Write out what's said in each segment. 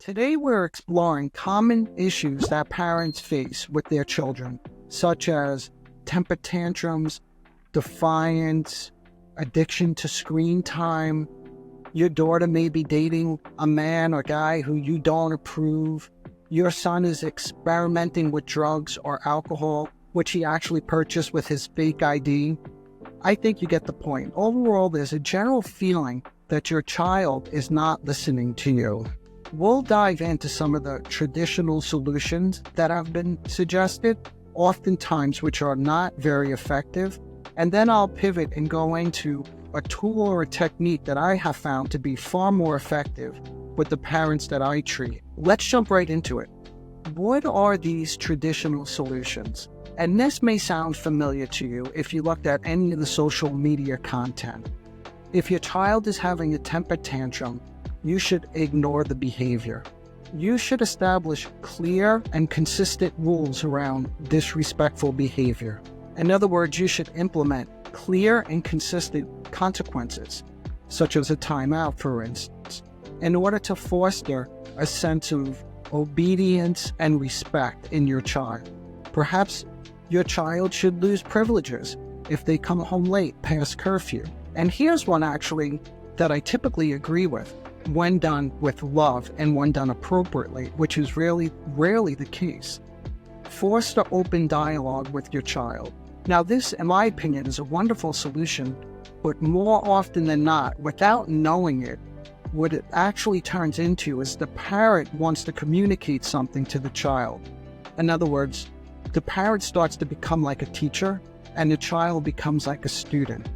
Today we're exploring common issues that parents face with their children, such as temper tantrums, defiance, addiction to screen time. Your daughter may be dating a man or guy who you don't approve. Your son is experimenting with drugs or alcohol, which he actually purchased with his fake ID. I think you get the point. Overall, there's a general feeling that your child is not listening to you. We'll dive into some of the traditional solutions that have been suggested, oftentimes which are not very effective, and then I'll pivot and go into a tool or a technique that I have found to be far more effective with the parents that I treat. Let's jump right into it. What are these traditional solutions? And this may sound familiar to you if you looked at any of the social media content. If your child is having a temper tantrum, you should ignore the behavior. You should establish clear and consistent rules around disrespectful behavior. In other words, you should implement clear and consistent consequences, such as a timeout, for instance, in order to foster a sense of obedience and respect in your child. Perhaps your child should lose privileges if they come home late past curfew. And here's one actually that I typically agree with when done with love and when done appropriately, which is rarely the case. Foster open dialogue with your child. Now this, in my opinion, is a wonderful solution, but more often than not, without knowing it, what it actually turns into is the parent wants to communicate something to the child. In other words, the parent starts to become like a teacher and the child becomes like a student.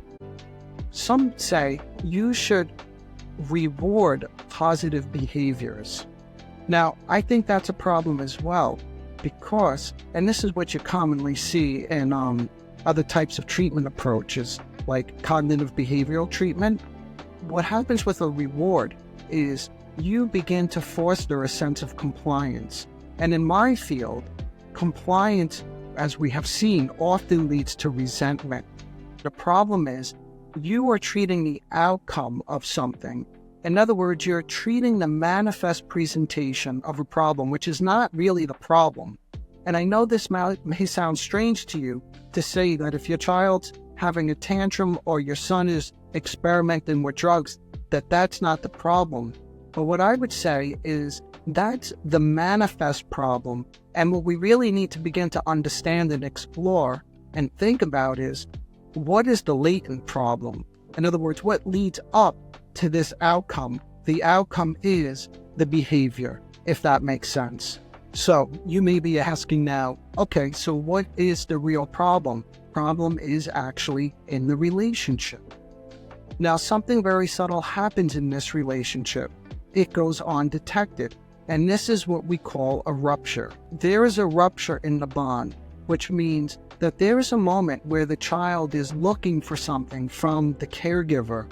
Some say you should reward positive behaviors. Now, I think that's a problem as well because, and this is what you commonly see in other types of treatment approaches like cognitive behavioral treatment. What happens with a reward is you begin to foster a sense of compliance. And in my field, compliance, as we have seen, often leads to resentment. The problem is you are treating the outcome of something. In other words, you're treating the manifest presentation of a problem, which is not really the problem. And I know this may sound strange to you to say that if your child's having a tantrum or your son is experimenting with drugs, that's not the problem. But what I would say is that's the manifest problem. And what we really need to begin to understand and explore and think about is, what is the latent problem? In other words, what leads up to this outcome? The outcome is the behavior, if that makes sense. So you may be asking now, okay, so what is the real problem? Problem is actually in the relationship. Now, something very subtle happens in this relationship. It goes undetected, and this is what we call a rupture. There is a rupture in the bond, which means that there is a moment where the child is looking for something from the caregiver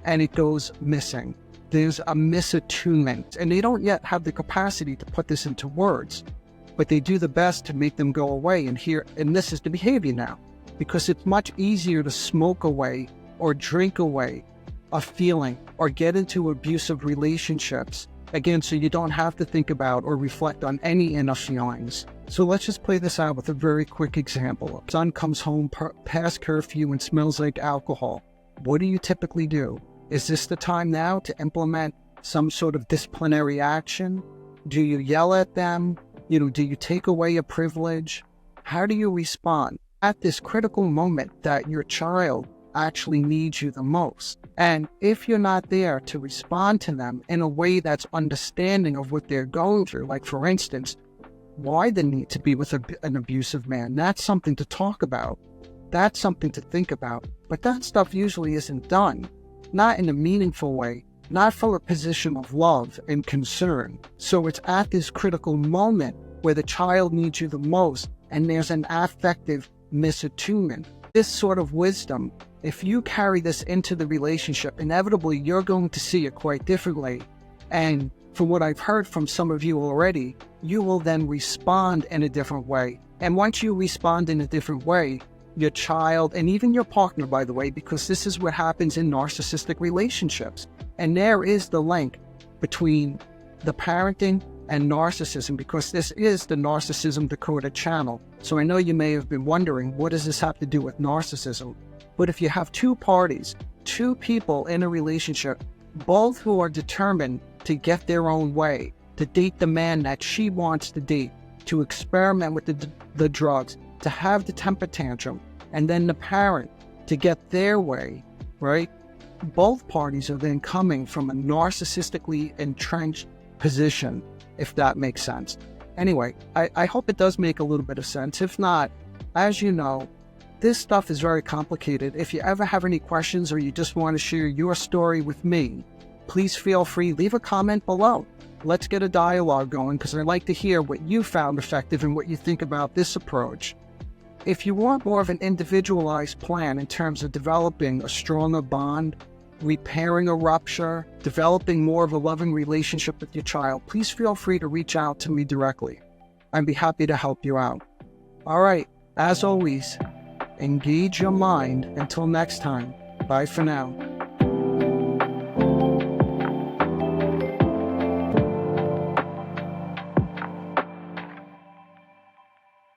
and it goes missing. There's a misattunement, and they don't yet have the capacity to put this into words, but they do the best to make them go away. And this is the behavior now, because it's much easier to smoke away or drink away a feeling or get into abusive relationships. Again, so you don't have to think about or reflect on any inner feelings. So let's just play this out with a very quick example. Son comes home past curfew and smells like alcohol. What do you typically do? Is this the time now to implement some sort of disciplinary action? Do you yell at them? Do you take away a privilege? How do you respond at this critical moment that your child actually needs you the most? And if you're not there to respond to them in a way that's understanding of what they're going through, like for instance, why the need to be with an abusive man, that's something to talk about. That's something to think about. But that stuff usually isn't done, not in a meaningful way, not from a position of love and concern. So it's at this critical moment where the child needs you the most, and there's an affective misattunement. This sort of wisdom, if you carry this into the relationship, inevitably you're going to see it quite differently. And from what I've heard from some of you already, you will then respond in a different way. And once you respond in a different way, your child, and even your partner, by the way, because this is what happens in narcissistic relationships. And there is the link between the parenting and narcissism, because this is the Narcissism Decoder channel. So I know you may have been wondering, what does this have to do with narcissism? But if you have two parties, two people in a relationship, both who are determined to get their own way, to date the man that she wants to date, to experiment with the drugs, to have the temper tantrum, and then the parent to get their way, right? Both parties are then coming from a narcissistically entrenched position, if that makes sense. Anyway, I hope it does make a little bit of sense. If not, as you know, this stuff is very complicated. If you ever have any questions or you just want to share your story with me, please feel free, leave a comment below. Let's get a dialogue going, because I'd like to hear what you found effective and what you think about this approach. If you want more of an individualized plan in terms of developing a stronger bond, repairing a rupture, developing more of a loving relationship with your child, please feel free to reach out to me directly. I'd be happy to help you out. All right, as always, engage your mind. Until next time, bye for now.